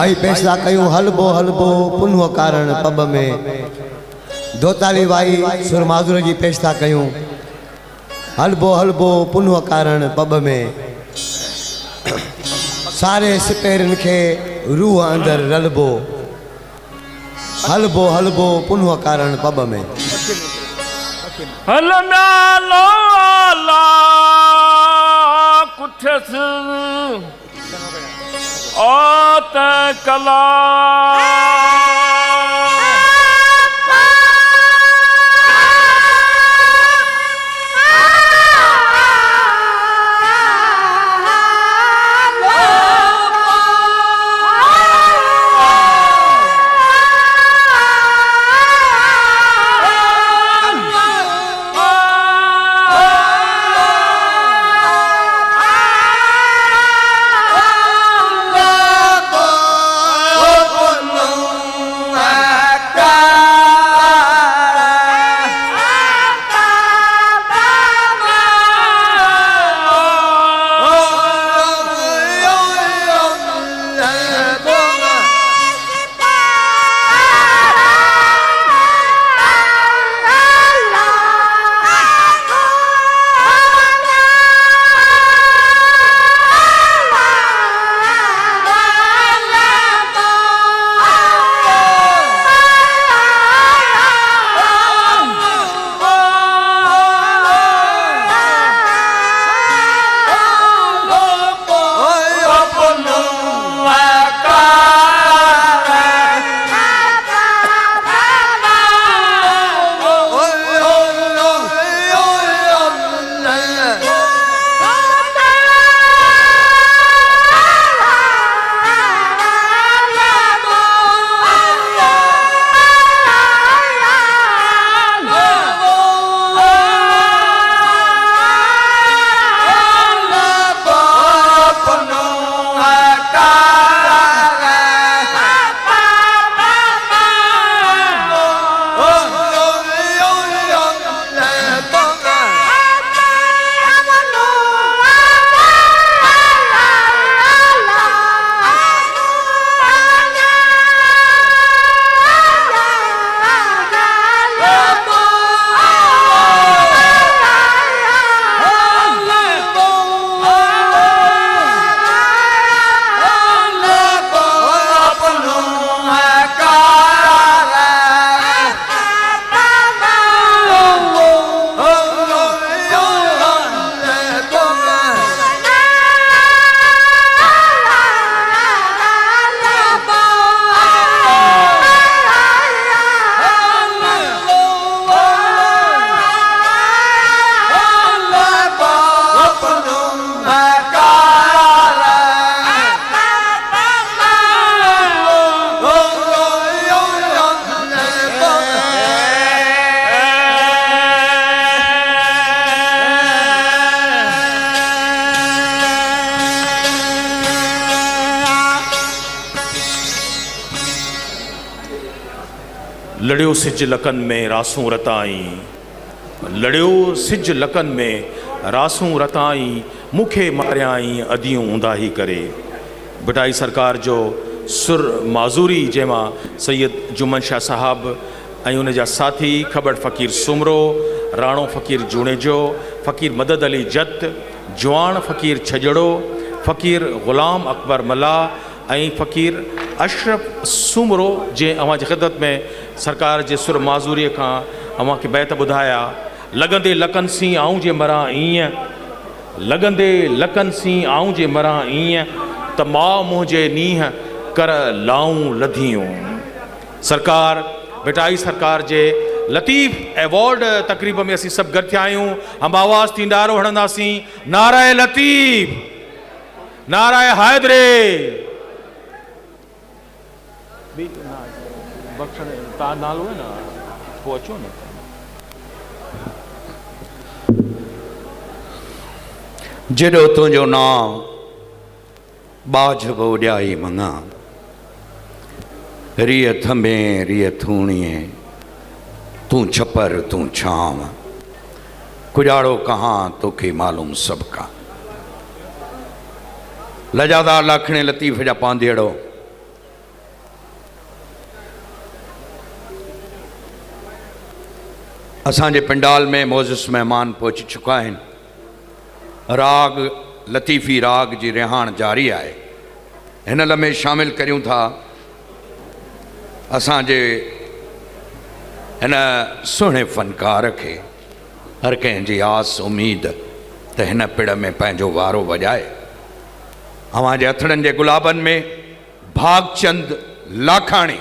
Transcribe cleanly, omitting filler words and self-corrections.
भाई पैसा कयूं हलबो हलबो पुनः कारण पब में धोताली भाई सुर माजुर जी पेशता कयूं हलबो हलबो पुनः कारण पब में सारे सिपेरन के रूह अंदर रलबो हलबो हलबो पुनः कारण पब में हलना लो ला कुठस ओत कला लड़ियो सिज लकन में रासूं रताई लड़ियो सिज लकन में रासूं रताई मुखे मारियाई अदियूं ऊंदाही करे। बटाई सरकार जो सुर माज़ूरी जैमा सैयद जुमन शाह साहब ऐं उन जा साथी खबड़ फ़कीर सुमरो, राणो फ़कीर जूणेजो, फ़कीर मदद अली जत, जवान फ़कीर छजड़ो, फ़कीर ग़ुलाम अकबर मल्ला ऐं फ़कीर अशरफ सुमरो जे अवां जी ख़िदमत में सरकार जे सुर माज़ूरीअ खां अवां खे बैत ॿुधाया। लॻंदे लकन सी आऊं जे मरां ईअं, लॻंदे लकन सी आऊं जे मरां ईअं, त माउ मुंहिंजे नींहं कर लाऊं लधियूं। सरकार बटाई सरकार जे लतीफ़ एवॉर्ड तकरीब में असीं सभु गॾु थिया आहियूं। हम आवाज़ थी नारो हणंदासीं, नाराए लतीफ़, नाराए हैदरे। बख्शण तव्हां नालो आहे न, पोइ अचो न। जेॾो तुंहिंजो नाम बाझ बोॾियाई मङा, रिय थंबे रिय थूणीअ, तूं छपर तूं छांव, कुॼाड़ो कहाँ तोखे मालूम सभु का। लजादार लाखणे लतीफ़ जा पांधेड़ो असांजे पंडाल में मोज़िस मेहमान पहुची चुका आहिनि। राग लतीफ़ी राग जी रिहाण जारी आहे। हिन लम्हे शामिल करियूं था असांजे हिन सुहिणे फ़नकार खे। हर कंहिंजी आस उम्मीद त हिन पिड़ में पंहिंजो वारो वॼाए। अव्हांजे हथड़नि जे गुलाबनि में भागचंद लाखाणी।